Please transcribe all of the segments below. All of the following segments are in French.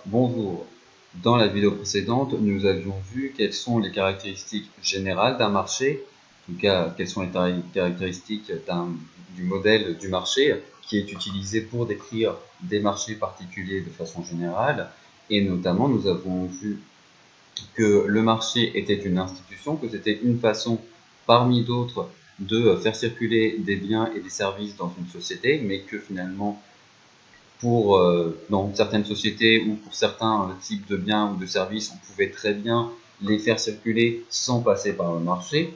Bonjour, dans la vidéo précédente, nous avions vu quelles sont les caractéristiques générales d'un marché, en tout cas quelles sont les caractéristiques du modèle du marché qui est utilisé pour décrire des marchés particuliers de façon générale, et notamment nous avons vu que le marché était une institution, que c'était une façon parmi d'autres de faire circuler des biens et des services dans une société, mais que finalement dans certaines sociétés ou pour certains types de biens ou de services, on pouvait très bien les faire circuler sans passer par le marché.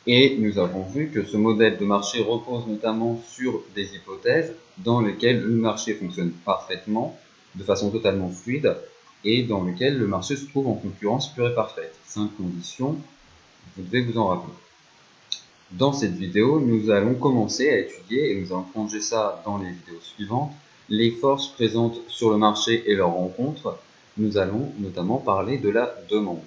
Et nous avons vu que ce modèle de marché repose notamment sur des hypothèses dans lesquelles le marché fonctionne parfaitement, de façon totalement fluide, et dans lesquelles le marché se trouve en concurrence pure et parfaite. 5 conditions, vous devez vous en rappeler. Dans cette vidéo, nous allons commencer à étudier, et nous allons plonger ça dans les vidéos suivantes, les forces présentes sur le marché et leurs rencontres. Nous allons notamment parler de la demande.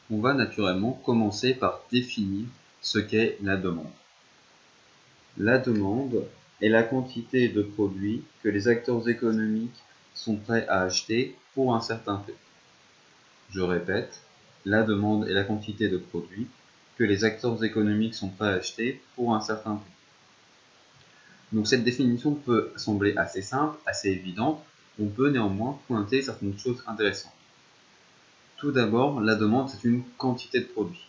On va naturellement commencer par définir ce qu'est la demande. La demande est la quantité de produits que les acteurs économiques sont prêts à acheter pour un certain prix. Je répète, la demande est la quantité de produits que les acteurs économiques sont prêts à acheter pour un certain prix. Donc cette définition peut sembler assez simple, assez évidente, on peut néanmoins pointer certaines choses intéressantes. Tout d'abord, la demande, c'est une quantité de produits.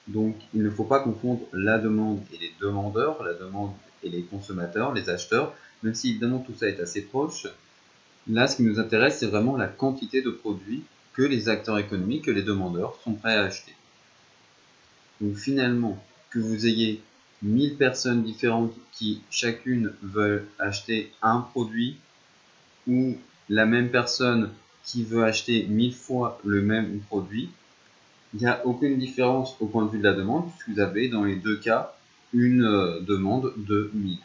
Donc il ne faut pas confondre la demande et les demandeurs, la demande et les consommateurs, les acheteurs, même si évidemment tout ça est assez proche. Là, ce qui nous intéresse, c'est vraiment la quantité de produits que les acteurs économiques, que les demandeurs sont prêts à acheter. Donc finalement, que vous ayez 1000 personnes différentes qui chacune veulent acheter un produit, ou la même personne qui veut acheter 1000 fois le même produit, il n'y a aucune différence au point de vue de la demande, puisque vous avez dans les deux cas une demande de 1000.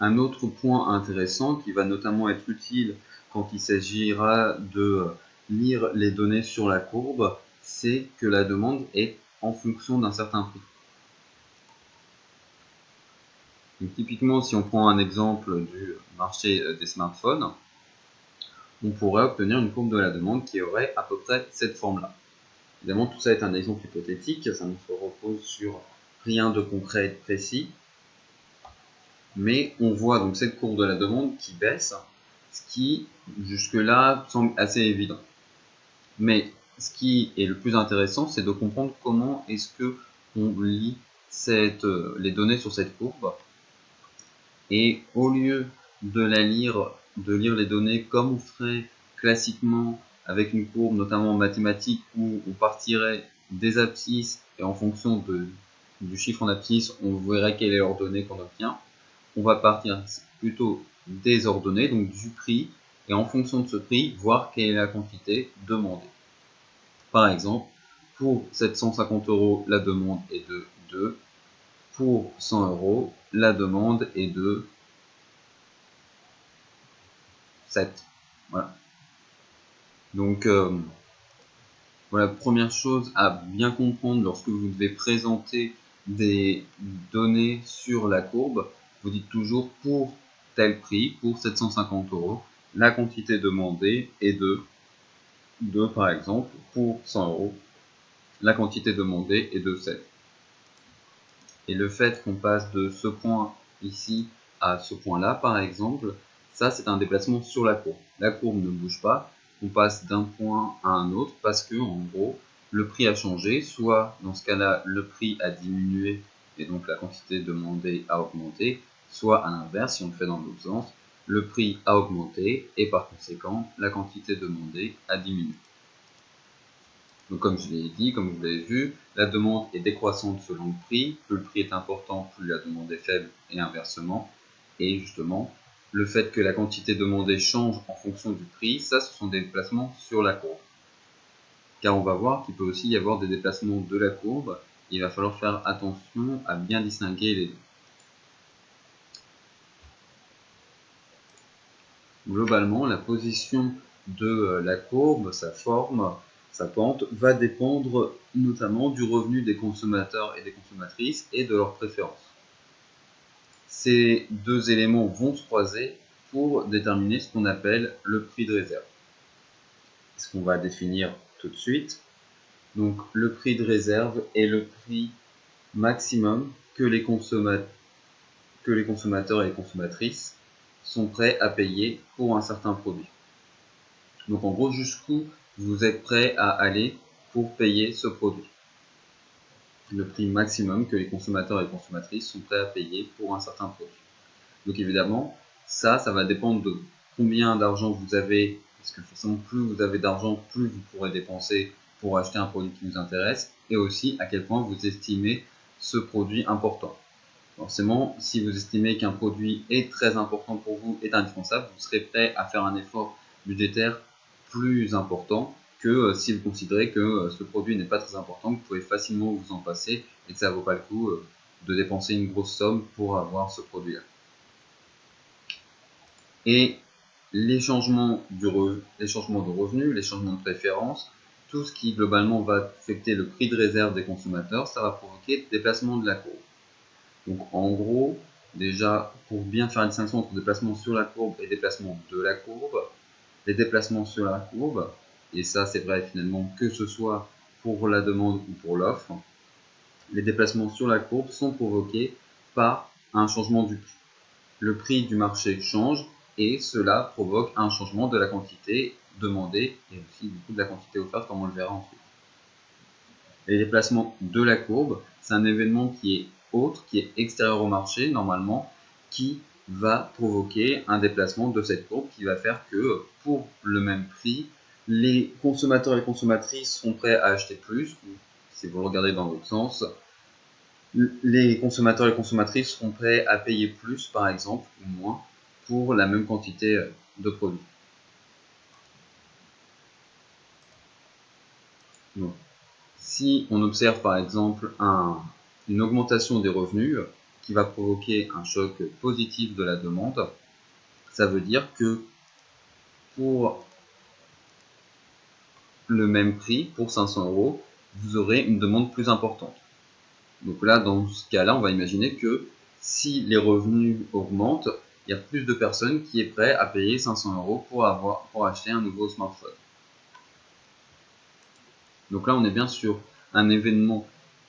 Un autre point intéressant qui va notamment être utile quand il s'agira de lire les données sur la courbe, c'est que la demande est en fonction d'un certain prix. Donc, typiquement, si on prend un exemple du marché des smartphones, on pourrait obtenir une courbe de la demande qui aurait à peu près cette forme-là. Évidemment, tout ça est un exemple hypothétique, ça ne se repose sur rien de concret et de précis, mais on voit donc cette courbe de la demande qui baisse, ce qui jusque-là semble assez évident. Mais ce qui est le plus intéressant, c'est de comprendre comment est-ce que on lit les données sur cette courbe, et au lieu de lire les données comme on ferait classiquement avec une courbe, notamment en mathématiques, où on partirait des abscisses et en fonction du chiffre en abscisse, on verrait quelle est l'ordonnée qu'on obtient. On va partir plutôt des ordonnées, donc du prix, et en fonction de ce prix, voir quelle est la quantité demandée. Par exemple, pour 750 €, la demande est de 2. Pour 100 €, la demande est de 7. Voilà. Donc, voilà, première chose à bien comprendre lorsque vous devez présenter des données sur la courbe, vous dites toujours pour tel prix, pour 750 €, la quantité demandée est de 2 par exemple, pour 100 €, la quantité demandée est de 7. Et le fait qu'on passe de ce point ici à ce point-là, par exemple, ça c'est un déplacement sur la courbe. La courbe ne bouge pas, on passe d'un point à un autre parce que, en gros, le prix a changé, soit dans ce cas-là, le prix a diminué et donc la quantité demandée a augmenté, soit à l'inverse, si on le fait dans l'autre sens, le prix a augmenté et par conséquent, la quantité demandée a diminué. Donc comme je l'ai dit, comme vous l'avez vu, la demande est décroissante selon le prix. Plus le prix est important, plus la demande est faible et inversement. Et justement, le fait que la quantité demandée change en fonction du prix, ça ce sont des déplacements sur la courbe. Car on va voir qu'il peut aussi y avoir des déplacements de la courbe. Il va falloir faire attention à bien distinguer les deux. Globalement, la position de la courbe, sa forme, sa pente, va dépendre notamment du revenu des consommateurs et des consommatrices et de leurs préférences. ces deux éléments vont se croiser pour déterminer ce qu'on appelle le prix de réserve. Ce qu'on va définir tout de suite. Donc le prix de réserve est le prix maximum que les consommateurs et les consommatrices sont prêts à payer pour un certain produit. Donc en gros, jusqu'où vous êtes prêt à aller pour payer ce produit. Le prix maximum que les consommateurs et les consommatrices sont prêts à payer pour un certain produit. Donc évidemment, ça va dépendre de combien d'argent vous avez, parce que forcément plus vous avez d'argent, plus vous pourrez dépenser pour acheter un produit qui vous intéresse, et aussi à quel point vous estimez ce produit important. Forcément, si vous estimez qu'un produit est très important pour vous, est indispensable, vous serez prêt à faire un effort budgétaire plus important que si vous considérez que ce produit n'est pas très important, que vous pouvez facilement vous en passer et que ça ne vaut pas le coup de dépenser une grosse somme pour avoir ce produit-là. Et les changements de revenus, les changements de préférence, tout ce qui globalement va affecter le prix de réserve des consommateurs, ça va provoquer des déplacements de la courbe. Donc en gros, déjà, pour bien faire la distinction entre déplacement sur la courbe et déplacement de la courbe, les déplacements sur la courbe, et ça c'est vrai finalement que ce soit pour la demande ou pour l'offre, les déplacements sur la courbe sont provoqués par un changement du prix. Le prix du marché change et cela provoque un changement de la quantité demandée et aussi du coup de la quantité offerte comme on le verra ensuite. Les déplacements de la courbe, c'est un événement qui est autre, qui est extérieur au marché normalement, qui va provoquer un déplacement de cette courbe qui va faire que pour le même prix, les consommateurs et les consommatrices sont prêts à acheter plus, ou si vous le regardez dans l'autre sens, les consommateurs et les consommatrices seront prêts à payer plus par exemple, ou moins, pour la même quantité de produits. Donc, si on observe par exemple une augmentation des revenus qui va provoquer un choc positif de la demande, ça veut dire que pour le même prix, pour 500 €, vous aurez une demande plus importante. Donc là, dans ce cas-là, on va imaginer que si les revenus augmentent, il y a plus de personnes qui sont prêtes à payer 500 € pour acheter un nouveau smartphone. Donc là, on est bien sur un événement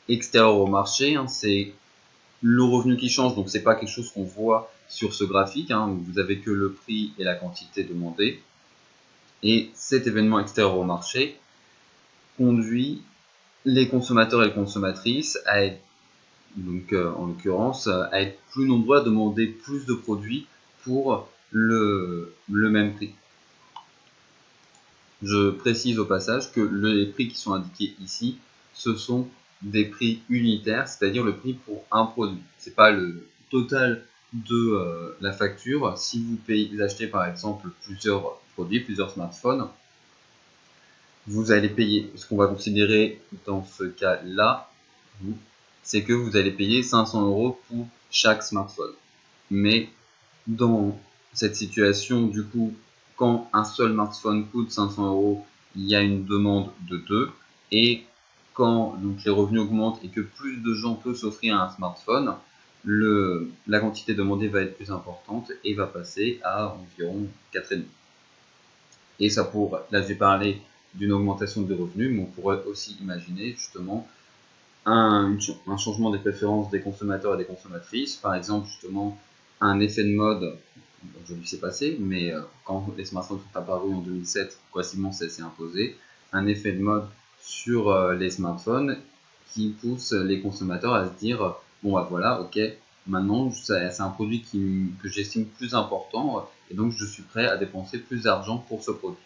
extérieur au marché, hein, c'est le revenu qui change, donc c'est pas quelque chose qu'on voit sur ce graphique, hein, où vous avez que le prix et la quantité demandée. Et cet événement extérieur au marché conduit les consommateurs et les consommatrices à être, donc en l'occurrence, à être plus nombreux à demander plus de produits pour le même prix. Je précise au passage que les prix qui sont indiqués ici, ce sont des prix unitaires, c'est-à-dire le prix pour un produit. Ce n'est pas le total de la facture. Si vous achetez par exemple plusieurs produits, plusieurs smartphones, vous allez payer, ce qu'on va considérer dans ce cas-là, c'est que vous allez payer 500 € pour chaque smartphone. Mais dans cette situation, du coup, quand un seul smartphone coûte 500 €, il y a une demande de 2. Et quand donc, les revenus augmentent et que plus de gens peuvent s'offrir un smartphone, la quantité demandée va être plus importante et va passer à environ 4,5. Et ça pourrait, là j'ai parlé d'une augmentation des revenus, mais on pourrait aussi imaginer justement un changement des préférences des consommateurs et des consommatrices, par exemple justement un effet de mode. Aujourd'hui c'est passé, mais quand les smartphones sont apparus en 2007, progressivement ça s'est imposé, un effet de mode sur les smartphones qui pousse les consommateurs à se dire bon bah voilà, ok, maintenant c'est un produit que j'estime plus important et donc je suis prêt à dépenser plus d'argent pour ce produit.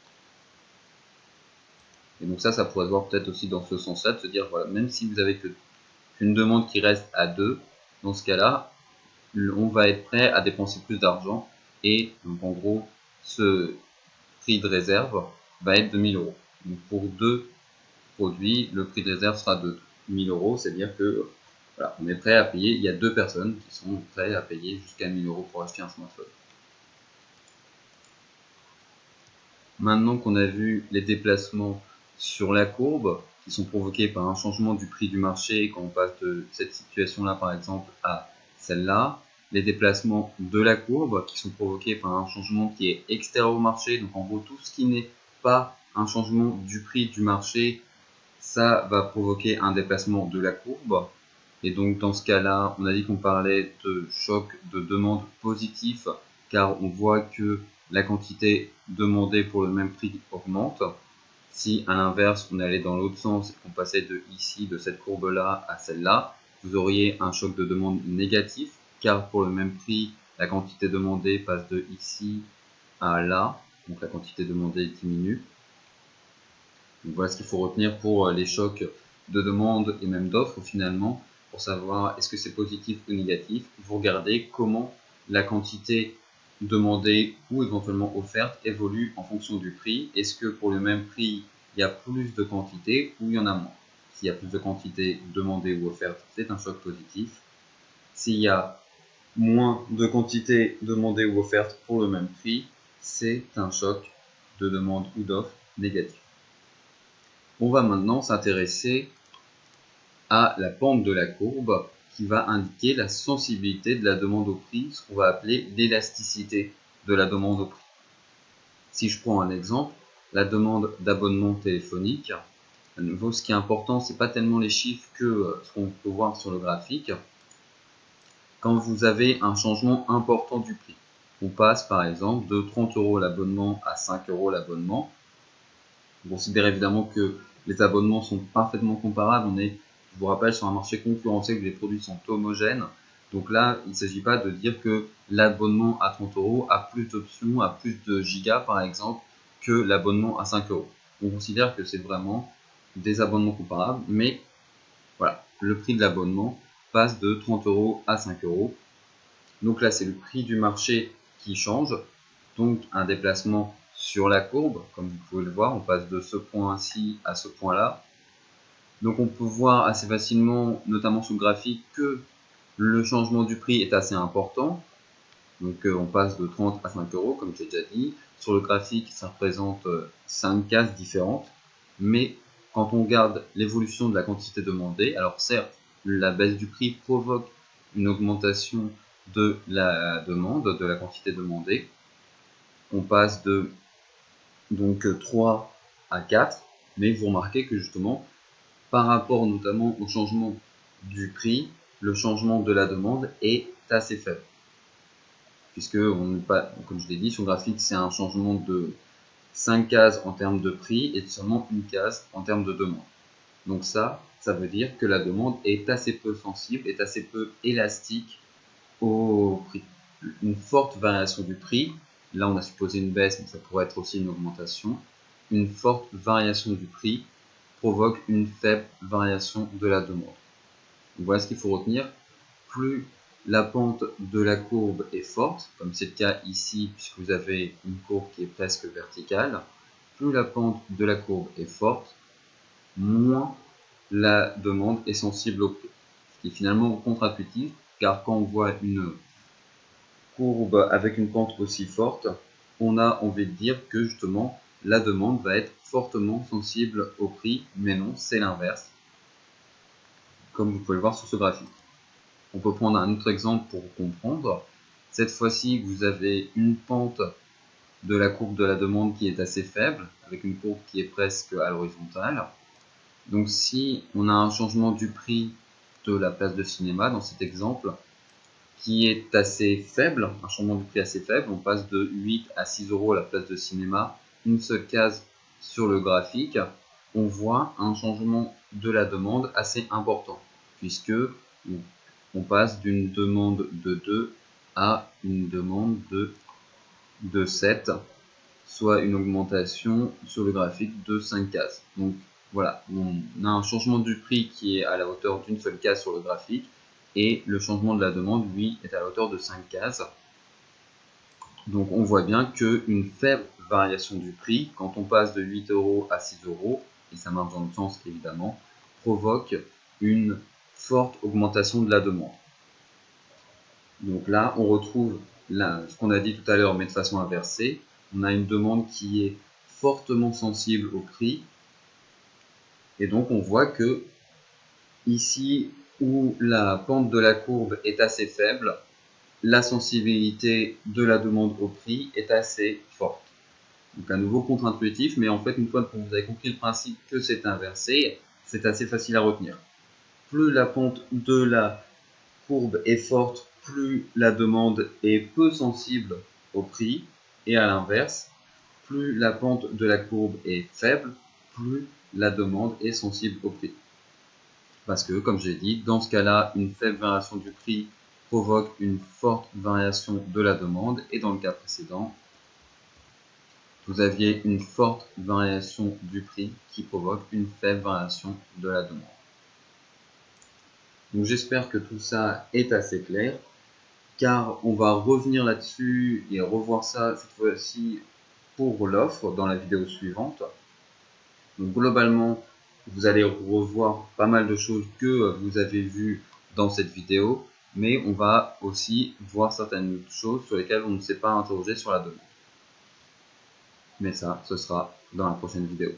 Et donc ça pourrait se voir peut-être aussi dans ce sens-là, de se dire voilà, même si vous avez qu'une demande qui reste à 2, dans ce cas-là, on va être prêt à dépenser plus d'argent et donc en gros ce prix de réserve va être de 1000 €. Donc pour 2 produits, le prix de réserve sera de 1000 €, c'est-à-dire que voilà, on est prêt à payer, il y a 2 personnes qui sont prêtes à payer jusqu'à 1000 € pour acheter un smartphone. Maintenant qu'on a vu les déplacements sur la courbe qui sont provoqués par un changement du prix du marché quand on passe de cette situation-là par exemple à celle-là, les déplacements de la courbe qui sont provoqués par un changement qui est extérieur au marché. Donc en gros, tout ce qui n'est pas un changement du prix du marché, ça va provoquer un déplacement de la courbe. Et donc dans ce cas-là, on a dit qu'on parlait de choc de demande positif, car on voit que la quantité demandée pour le même prix augmente. Si à l'inverse, on allait dans l'autre sens et qu'on passait de ici, de cette courbe-là à celle-là, vous auriez un choc de demande négatif, car pour le même prix, la quantité demandée passe de ici à là, donc la quantité demandée diminue. Donc voilà ce qu'il faut retenir pour les chocs de demande et même d'offres finalement, pour savoir est-ce que c'est positif ou négatif. Vous regardez comment la quantité demandée ou éventuellement offerte évolue en fonction du prix. Est-ce que pour le même prix, il y a plus de quantité ou il y en a moins? S'il y a plus de quantité demandée ou offerte, c'est un choc positif. S'il y a moins de quantité demandée ou offerte pour le même prix, c'est un choc de demande ou d'offre négatif. On va maintenant s'intéresser à la pente de la courbe qui va indiquer la sensibilité de la demande au prix, ce qu'on va appeler l'élasticité de la demande au prix. Si je prends un exemple, la demande d'abonnement téléphonique, à nouveau ce qui est important, c'est pas tellement les chiffres que ce qu'on peut voir sur le graphique. Quand vous avez un changement important du prix, on passe par exemple de 30 € l'abonnement à 5 € l'abonnement. On considère évidemment que les abonnements sont parfaitement comparables. On est, je vous rappelle, sur un marché concurrentiel où les produits sont homogènes. Donc là, il ne s'agit pas de dire que l'abonnement à 30 € a plus d'options, a plus de gigas par exemple, que l'abonnement à 5 €. On considère que c'est vraiment des abonnements comparables, mais voilà, le prix de l'abonnement passe de 30 € à 5 €. Donc là, c'est le prix du marché qui change, donc un déplacement sur la courbe, comme vous pouvez le voir, on passe de ce point-ci à ce point-là. Donc on peut voir assez facilement, notamment sur le graphique, que le changement du prix est assez important. Donc on passe de 30 à 5 €, comme j'ai déjà dit. Sur le graphique, ça représente 5 cases différentes. Mais quand on regarde l'évolution de la quantité demandée, alors certes, la baisse du prix provoque une augmentation de la demande, de la quantité demandée. On passe de donc 3 à 4, mais vous remarquez que justement, par rapport notamment au changement du prix, le changement de la demande est assez faible. Puisque, comme je l'ai dit, sur le graphique, c'est un changement de 5 cases en termes de prix et de seulement une case en termes de demande. Donc ça veut dire que la demande est assez peu sensible, est assez peu élastique au prix. Une forte variation du prix, là on a supposé une baisse, mais ça pourrait être aussi une augmentation. Une forte variation du prix provoque une faible variation de la demande. Donc voilà ce qu'il faut retenir. Plus la pente de la courbe est forte, comme c'est le cas ici, puisque vous avez une courbe qui est presque verticale, plus la pente de la courbe est forte, moins la demande est sensible au prix. Ce qui est finalement contre-intuitif, car quand on voit une courbe avec une pente aussi forte, on a envie de dire que justement la demande va être fortement sensible au prix, mais non, c'est l'inverse, comme vous pouvez le voir sur ce graphique. On peut prendre un autre exemple pour comprendre. Cette fois-ci, vous avez une pente de la courbe de la demande qui est assez faible, avec une courbe qui est presque à l'horizontale. Donc si on a un changement du prix de la place de cinéma dans cet exemple, qui est assez faible, un changement de prix assez faible, on passe de 8 à 6 € à la place de cinéma, une seule case sur le graphique, on voit un changement de la demande assez important, puisque on passe d'une demande de 2 à une demande de 7, soit une augmentation sur le graphique de 5 cases. Donc voilà, on a un changement du prix qui est à la hauteur d'une seule case sur le graphique, et le changement de la demande, lui, est à la hauteur de 5 cases. Donc on voit bien qu'une faible variation du prix, quand on passe de 8 € à 6 €, et ça marche dans le sens évidemment, provoque une forte augmentation de la demande. Donc là, on retrouve ce qu'on a dit tout à l'heure, mais de façon inversée. On a une demande qui est fortement sensible au prix, et donc on voit que ici où la pente de la courbe est assez faible, la sensibilité de la demande au prix est assez forte. Donc à nouveau contre-intuitif, mais en fait une fois que vous avez compris le principe que c'est inversé, c'est assez facile à retenir. Plus la pente de la courbe est forte, plus la demande est peu sensible au prix, et à l'inverse, plus la pente de la courbe est faible, plus la demande est sensible au prix. Parce que, comme j'ai dit, dans ce cas-là, une faible variation du prix provoque une forte variation de la demande, et dans le cas précédent, vous aviez une forte variation du prix qui provoque une faible variation de la demande. Donc j'espère que tout ça est assez clair, car on va revenir là-dessus et revoir ça cette fois-ci pour l'offre dans la vidéo suivante. Donc globalement, vous allez revoir pas mal de choses que vous avez vues dans cette vidéo, mais on va aussi voir certaines choses sur lesquelles on ne s'est pas interrogé sur la demande. Mais ça, ce sera dans la prochaine vidéo.